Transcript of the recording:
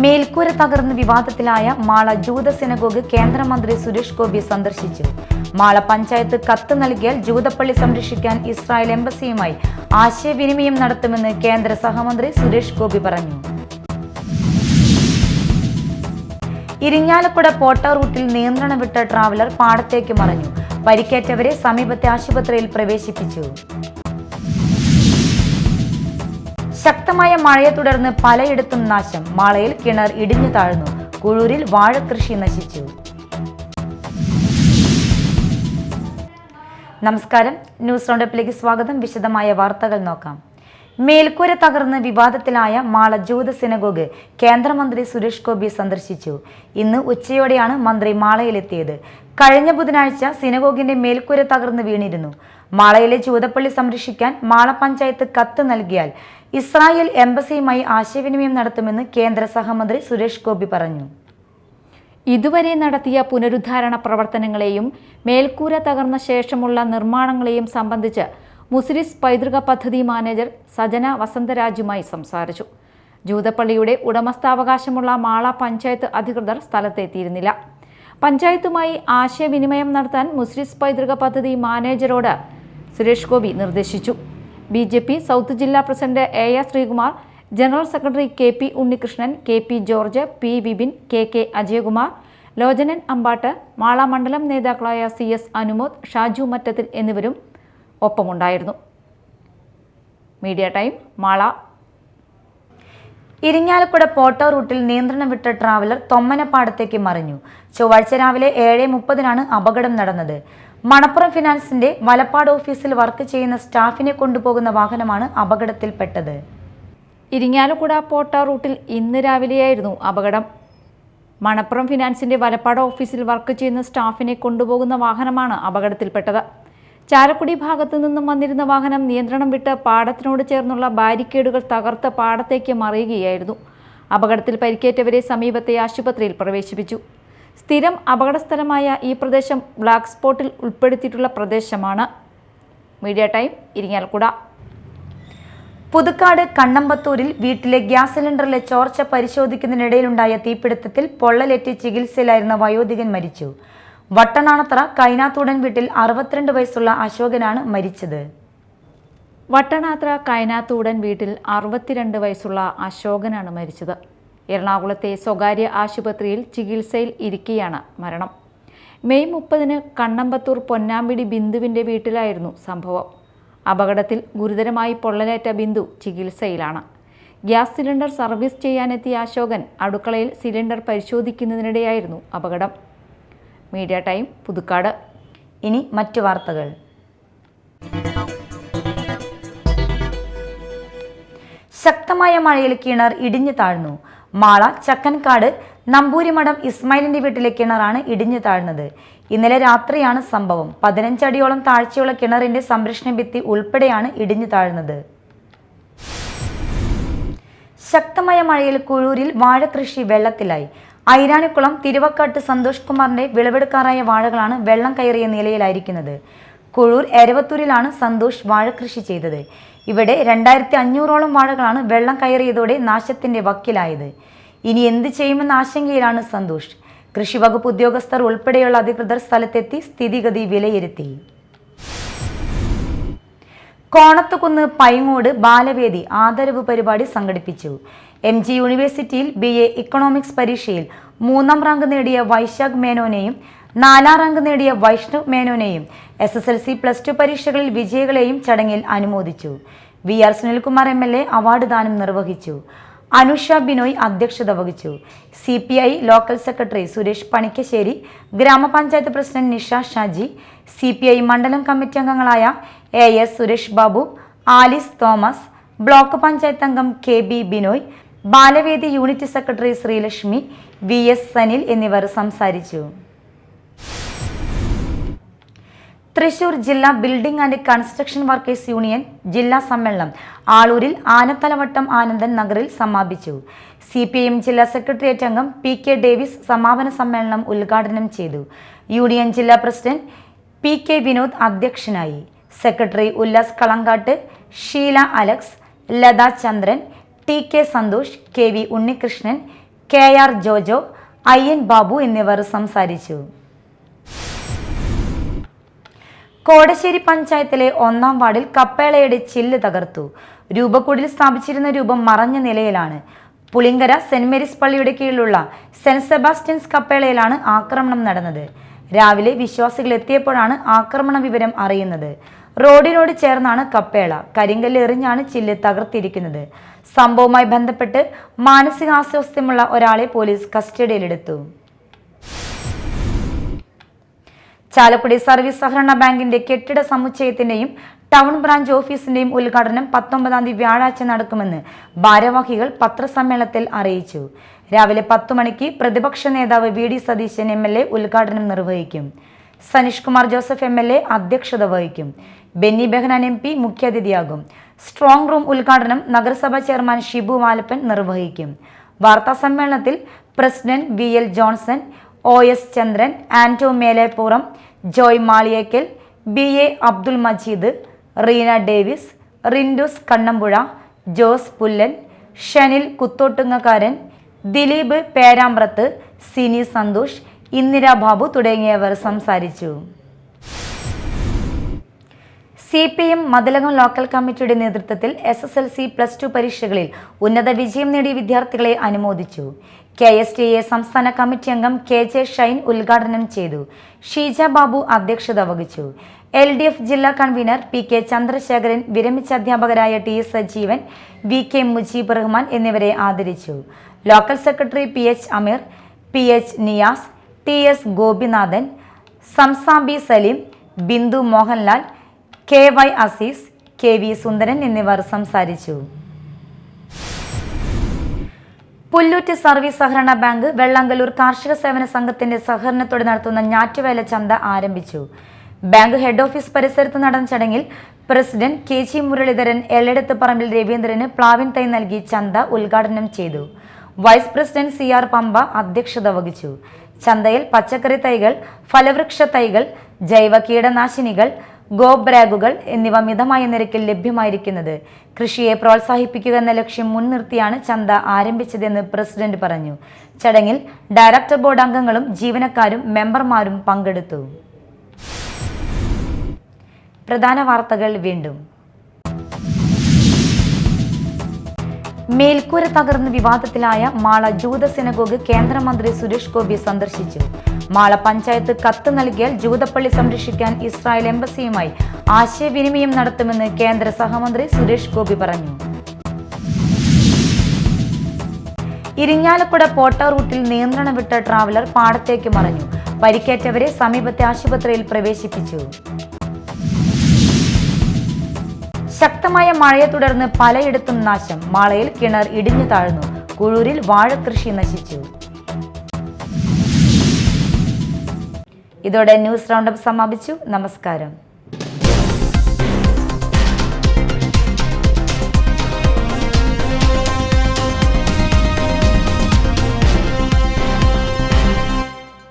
മേൽക്കൂര തകർന്ന് വിവാദത്തിലായ മാള ജൂത സിനഗോഗ് കേന്ദ്രമന്ത്രി സുരേഷ് ഗോപി സന്ദർശിച്ചു. മാള പഞ്ചായത്ത് കത്ത് നൽകിയാൽ ജൂതപ്പള്ളി സംരക്ഷിക്കാൻ ഇസ്രായേൽ എംബസിയുമായി ആശയവിനിമയം നടത്തുമെന്ന് കേന്ദ്ര സഹമന്ത്രി സുരേഷ് ഗോപി പറഞ്ഞു. ഇരിങ്ങാലക്കുട പോട്ട റൂട്ടിൽ നിയന്ത്രണം വിട്ട ട്രാവലർ പാടത്തേക്ക് മറിഞ്ഞു. പരിക്കേറ്റവരെ സമീപത്തെ ആശുപത്രിയിൽ പ്രവേശിപ്പിച്ചു. ശക്തമായ മഴയെ തുടർന്ന് പലയിടത്തും നാശം. മാളയിൽ കിണർ ഇടിഞ്ഞു താഴ്ന്നു. കുഴൂരിൽ വാഴകൃഷി നശിച്ചു. നമസ്കാരം, ന്യൂസ് റൗണ്ടപ്പിലേക്ക് സ്വാഗതം. വിശദമായ വാർത്തകൾ നോക്കാം. മേൽക്കൂര തകർന്ന് വിവാദത്തിലായ മാള ജൂത സിനഗോഗ് കേന്ദ്രമന്ത്രി സുരേഷ് ഗോപി സന്ദർശിച്ചു. ഇന്ന് ഉച്ചയോടെയാണ് മന്ത്രി മാളയിലെത്തിയത്. കഴിഞ്ഞ ബുധനാഴ്ച സിനഗോഗിന്റെ മേൽക്കൂര തകർന്ന് വീണിരുന്നു. മാളയിലെ ജൂതപ്പള്ളി സംരക്ഷിക്കാൻ മാള പഞ്ചായത്ത് കത്ത് നൽകിയാൽ ഇസ്രായേൽ എംബസിയുമായി ആശയവിനിമയം നടത്തുമെന്ന് കേന്ദ്ര സഹമന്ത്രി സുരേഷ് ഗോപി പറഞ്ഞു. ഇതുവരെ നടത്തിയ പുനരുദ്ധാരണ പ്രവർത്തനങ്ങളെയും മേൽക്കൂര തകർന്ന ശേഷമുള്ള നിർമ്മാണങ്ങളെയും സംബന്ധിച്ച് മുസ്ലിസ് പൈതൃക പദ്ധതി മാനേജർ സജന വസന്തരാജുമായി സംസാരിച്ചു. ജൂതപ്പള്ളിയുടെ ഉടമസ്ഥാവകാശമുള്ള മാള പഞ്ചായത്ത് അധികൃതർ സ്ഥലത്തെത്തിയിരുന്നില്ല. പഞ്ചായത്തുമായി ആശയവിനിമയം നടത്താൻ മുസ്ലിസ് പൈതൃക പദ്ധതി മാനേജരോട് സുരേഷ് ഗോപി നിർദ്ദേശിച്ചു. BJP സൗത്ത് ജില്ലാ president AS Sreekumar, general secretary KP Unnikrishnan, KP George, P Vipin, KK Ajayakumar, Lochanan Ambatt, Mala മണ്ഡലം നേതാക്കളായ CS അനുമോദ്, ഷാജു മറ്റത്തിൽ എന്നിവരും ഒപ്പമുണ്ടായിരുന്നു. Media time Mala. ഇരിങ്ങാലക്കുട പോട്ട റൂട്ടിൽ നിയന്ത്രണം വിട്ട ട്രാവലർ തൊമ്മനപ്പാടത്തേക്ക് മറിഞ്ഞു. ചൊവ്വാഴ്ച രാവിലെ 7:30 അപകടം നടന്നത്. മണപ്പുറം ഫിനാൻസിന്റെ വലപ്പാട് ഓഫീസിൽ വർക്ക് ചെയ്യുന്ന സ്റ്റാഫിനെ കൊണ്ടുപോകുന്ന വാഹനമാണ് അപകടത്തിൽപ്പെട്ടത്. ഇരിങ്ങാലക്കുട പോട്ട റൂട്ടിൽ ഇന്ന് രാവിലെയായിരുന്നു അപകടം. മണപ്പുറം ഫിനാൻസിന്റെ വലപ്പാട് ഓഫീസിൽ വർക്ക് ചെയ്യുന്ന സ്റ്റാഫിനെ കൊണ്ടുപോകുന്ന വാഹനമാണ് അപകടത്തിൽപ്പെട്ടത്. ചാലക്കുടി ഭാഗത്തു നിന്നും വന്നിരുന്ന വാഹനം നിയന്ത്രണം വിട്ട് പാടത്തിനോട് ചേർന്നുള്ള ബാരിക്കേഡുകൾ തകർത്ത് പാടത്തേക്ക് മറിയുകയായിരുന്നു. അപകടത്തിൽ പരിക്കേറ്റവരെ സമീപത്തെ ആശുപത്രിയിൽ പ്രവേശിപ്പിച്ചു. സ്ഥിരം അപകടസ്ഥലമായ ഈ പ്രദേശം ബ്ലാക്ക് സ്പോട്ടിൽ ഉൾപ്പെടുത്തിയിട്ടുള്ള പ്രദേശമാണ്. Media time Irinjalakuda. പുതുക്കാട് കണ്ണമ്പത്തൂരിൽ വീട്ടിലെ ഗ്യാസ് സിലിണ്ടറിലെ ചോർച്ച പരിശോധിക്കുന്നതിനിടയിലുണ്ടായ തീപിടുത്തത്തിൽ പൊള്ളലേറ്റ് ചികിത്സയിലായിരുന്ന വയോധികൻ മരിച്ചു. വട്ടണാണത്ര കൈനാത്തൂടൻ വീട്ടിൽ 62 വയസ്സുള്ള അശോകനാണ് മരിച്ചത്. വട്ടണാത്ര കൈനാത്തൂടൻ വീട്ടിൽ 62 വയസ്സുള്ള അശോകനാണ് മരിച്ചത്. എറണാകുളത്തെ സ്വകാര്യ ആശുപത്രിയിൽ ചികിത്സയിൽ ഇരിക്കെയാണ് മരണം. മെയ് 30 കണ്ണമ്പത്തൂർ പൊന്നാമ്പിടി ബിന്ദുവിൻ്റെ വീട്ടിലായിരുന്നു സംഭവം. അപകടത്തിൽ ഗുരുതരമായി പൊള്ളലേറ്റ ബിന്ദു ചികിത്സയിലാണ്. ഗ്യാസ് സിലിണ്ടർ സർവീസ് ചെയ്യാനെത്തിയ അശോകൻ അടുക്കളയിൽ സിലിണ്ടർ പരിശോധിക്കുന്നതിനിടെയായിരുന്നു അപകടം. Media time Puthukkad. ഇനി മറ്റു വാർത്തകൾ. ശക്തമായ മഴയിൽ കിണർ ഇടിഞ്ഞു താഴ്ന്നു. മാള ചക്കൻകാട് നമ്പൂരിമഠം ഇസ്മായിലിന്റെ വീട്ടിലെ കിണറാണ് ഇടിഞ്ഞു താഴ്ന്നത്. ഇന്നലെ രാത്രിയാണ് സംഭവം. 15 അടിയോളം താഴ്ചയുള്ള കിണറിന്റെ സംരക്ഷണ ഭിത്തി ഉൾപ്പെടെയാണ് ഇടിഞ്ഞു താഴ്ന്നത്. ശക്തമായ മഴയിൽ കുഴൂരിൽ വാഴകൃഷി വെള്ളത്തിലായി. ഐരാണിക്കുളം തിരുവക്കാട്ട് സന്തോഷ് കുമാറിന്റെ വിളവെടുക്കാറായ വാഴകളാണ് വെള്ളം കയറിയ നിലയിലായിരിക്കുന്നത്. കുഴൂർ എരവത്തൂരിലാണ് സന്തോഷ് വാഴകൃഷി ചെയ്തത്. ഇവിടെ 2500ഓളം വാഴകളാണ് വെള്ളം കയറിയതോടെ നാശത്തിന്റെ വക്കിലായത്. ഇനി എന്ത് ചെയ്യുമെന്ന ആശങ്കയിലാണ് സന്തോഷ്. കൃഷി വകുപ്പ് ഉദ്യോഗസ്ഥർ ഉൾപ്പെടെയുള്ള അധികൃതർ സ്ഥലത്തെത്തി സ്ഥിതിഗതി വിലയിരുത്തി. കോണത്തുകുന്ന് പൈങ്ങോട് ബാലവേദി ആദരവ് പരിപാടി സംഘടിപ്പിച്ചു. MG യൂണിവേഴ്സിറ്റിയിൽ BA ഇക്കണോമിക്സ് പരീക്ഷയിൽ 3ാം റാങ്ക് നേടിയ വൈശാഖ് മേനോനെയും 4ാം റാങ്ക് നേടിയ വൈഷ്ണവ് മേനോനെയും SSLC +2 പരീക്ഷകളിൽ വിജയികളെയും ചടങ്ങിൽ അനുമോദിച്ചു. VR സുനിൽകുമാർ MLA അവാർഡ് ദാനം നിർവഹിച്ചു. അനുഷ ബിനോയ് അധ്യക്ഷത വഹിച്ചു. CPI local secretary Suresh Panikkassery, ഗ്രാമപഞ്ചായത്ത് പ്രസിഡന്റ് നിഷ ഷാജി, CPI മണ്ഡലം കമ്മിറ്റി അംഗങ്ങളായ AS Suresh Babu, Alice Thomas, block panchayat അംഗം KB Binoy, Balavedi unit secretary Sreelakshmi, VS Sanil എന്നിവർ സംസാരിച്ചു. തൃശൂർ ജില്ലാ building and construction workers union ജില്ലാ സമ്മേളനം ആളൂരിൽ ആനത്തലവട്ടം ആനന്ദൻ നഗറിൽ സമാപിച്ചു. CPIM ജില്ലാ സെക്രട്ടേറിയറ്റ് അംഗം PK ഡേവിസ് സമാപന സമ്മേളനം ഉദ്ഘാടനം ചെയ്തു. യൂണിയൻ ജില്ലാ പ്രസിഡന്റ് PK വിനോദ് അധ്യക്ഷനായി. Secretary Ullas Kalangatt, Sheela Alex, Latha Chandran, TK Santhosh, KV Unnikrishnan, KR Jojo, IN Babu എന്നിവർ സംസാരിച്ചു. കോടശ്ശേരി പഞ്ചായത്തിലെ 1-ാം വാർഡിൽ കപ്പേളയുടെ ചില്ല് തകർത്തു. രൂപക്കൂടിൽ സ്ഥാപിച്ചിരുന്ന രൂപം മറഞ്ഞ നിലയിലാണ്. പുളിങ്കര സെന്റ് മേരീസ് പള്ളിയുടെ കീഴിലുള്ള സെന്റ് സെബാസ്റ്റ്യൻസ് കപ്പേളയിലാണ് ആക്രമണം നടന്നത്. രാവിലെ വിശ്വാസികൾ എത്തിയപ്പോഴാണ് ആക്രമണ വിവരം അറിയുന്നത്. റോഡിനോട് ചേർന്നാണ് കപ്പേള. കരിങ്കല്ല് എറിഞ്ഞാണ് ചില്ല് തകർത്തിരിക്കുന്നത്. സംഭവവുമായി ബന്ധപ്പെട്ട് മാനസികാസ്വാസ്ഥ്യമുള്ള ഒരാളെ പോലീസ് കസ്റ്റഡിയിലെടുത്തു. ചാലക്കുടി സർവീസ് സഹകരണ ബാങ്കിന്റെ കെട്ടിട സമുച്ചയത്തിന്റെയും ടൗൺ ബ്രാഞ്ച് ഓഫീസിന്റെയും ഉദ്ഘാടനം 19-ാം തീയതി വ്യാഴാഴ്ച നടക്കുമെന്ന് ഭാരവാഹികൾ പത്രസമ്മേളനത്തിൽ അറിയിച്ചു. രാവിലെ 10 മണിക്ക് പ്രതിപക്ഷ നേതാവ് VD സതീശൻ MLA ഉദ്ഘാടനം നിർവഹിക്കും. സനീഷ് കുമാർ ജോസഫ് MLA അധ്യക്ഷത വഹിക്കും. ബെന്നി ബെഹനാൻ MP മുഖ്യാതിഥിയാകും. സ്ട്രോങ് റൂം ഉദ്ഘാടനം നഗരസഭാ ചെയർമാൻ ഷിബു വാലപ്പൻ നിർവഹിക്കും. വാർത്താ സമ്മേളനത്തിൽ പ്രസിഡന്റ് VL ജോൺസൺ, OS ചന്ദ്രൻ, ആന്റോ മേലേപ്പുറം, ജോയ് മാളിയേക്കൽ, BA അബ്ദുൽ മജീദ്, റീന ഡേവിസ്, റിൻഡൂസ് കണ്ണമ്പുഴ, ജോസ് പുല്ലൻ, ഷനിൽ കുത്തോട്ടുങ്ങക്കാരൻ, ദിലീപ് പേരാമ്പ്രത്ത്, സിനി സന്തോഷ്, ഇന്ദിര ബാബു തുടങ്ങിയവർ സംസാരിച്ചു. CPM മതിലകം ലോക്കൽ കമ്മിറ്റിയുടെ നേതൃത്വത്തിൽ SSLC +2 പരീക്ഷകളിൽ ഉന്നത വിജയം നേടിയ വിദ്യാർത്ഥികളെ അനുമോദിച്ചു. KSTA സംസ്ഥാന കമ്മിറ്റി അംഗം KJ ഷൈൻ ഉദ്ഘാടനം ചെയ്തു. ഷീജ ബാബു അധ്യക്ഷത വഹിച്ചു. LDF ജില്ലാ കൺവീനർ PK ചന്ദ്രശേഖരൻ, വിരമിച്ച അധ്യാപകരായ T സജീവൻ, VK മുജീബ് റഹ്മാൻ എന്നിവരെ ആദരിച്ചു. ലോക്കൽ സെക്രട്ടറി PH അമീർ, PH Niyas, TS Gopinathan, സംസാബി Saleem, Bindu Mohanlal, KY Azeez, KV സുന്ദരൻ എന്നിവർ സംസാരിച്ചു. പുല്ലൂറ്റ് സർവീസ് സഹകരണ ബാങ്ക് വെള്ളാങ്കല്ലൂർ കാർഷിക സേവന സംഘത്തിന്റെ സഹകരണത്തോടെ നടത്തുന്ന ഞാറ്റുവേല ചന്ത ആരംഭിച്ചു. ബാങ്ക് ഹെഡ് ഓഫീസ് പരിസരത്ത് നടന്ന ചടങ്ങിൽ പ്രസിഡന്റ് KG മുരളീധരൻ എള്ളെടുത്ത് പറമ്പിൽ രവീന്ദ്രന് പ്ലാവിൻ തൈ നൽകി ചന്ത ഉദ്ഘാടനം ചെയ്തു. വൈസ് പ്രസിഡന്റ് CR പമ്പ അധ്യക്ഷത വഹിച്ചു. ചന്തയിൽ പച്ചക്കറി തൈകൾ, ഫലവൃക്ഷ തൈകൾ, ജൈവ കീടനാശിനികൾ, ഗോബ്രാഗുകൾ എന്നിവ മിതമായ നിരക്കിൽ ലഭ്യമായിരിക്കുന്നത് കൃഷിയെ പ്രോത്സാഹിപ്പിക്കുക എന്ന ലക്ഷ്യം മുൻനിർത്തിയാണ് ചന്ത ആരംഭിച്ചതെന്ന് പ്രസിഡന്റ് പറഞ്ഞു. ചടങ്ങിൽ ഡയറക്ടർ ബോർഡ് അംഗങ്ങളും ജീവനക്കാരും മെമ്പർമാരും പങ്കെടുത്തു. പ്രധാന വാർത്തകൾ വീണ്ടും. മേൽക്കൂര തകർന്ന് വിവാദത്തിലായ മാള ജൂത സിനഗോഗ് കേന്ദ്രമന്ത്രി സുരേഷ് ഗോപി സന്ദർശിച്ചു. മാള പഞ്ചായത്ത് കത്ത് നൽകിയാൽ ജൂതപ്പള്ളി സംരക്ഷിക്കാൻ ഇസ്രായേൽ എംബസിയുമായി ആശയവിനിമയം നടത്തുമെന്ന് കേന്ദ്ര സഹമന്ത്രി സുരേഷ് ഗോപി പറഞ്ഞു. ഇരിങ്ങാലക്കുട പോട്ട റൂട്ടിൽ നിയന്ത്രണം വിട്ട ട്രാവലർ പാടത്തേക്ക് മറിഞ്ഞു. പരിക്കേറ്റവരെ സമീപത്തെ ആശുപത്രിയിൽ പ്രവേശിപ്പിച്ചു. ശക്തമായ മഴയെ തുടർന്ന് പലയിടത്തും നാശം. മാളയിൽ കിണർ ഇടിഞ്ഞു താഴ്ന്നു. കുഴൂരിൽ വാഴകൃഷി നശിച്ചു. ഇതോടെ ന്യൂസ് റൗണ്ടപ്പ് സമാപിച്ചു. നമസ്കാരം.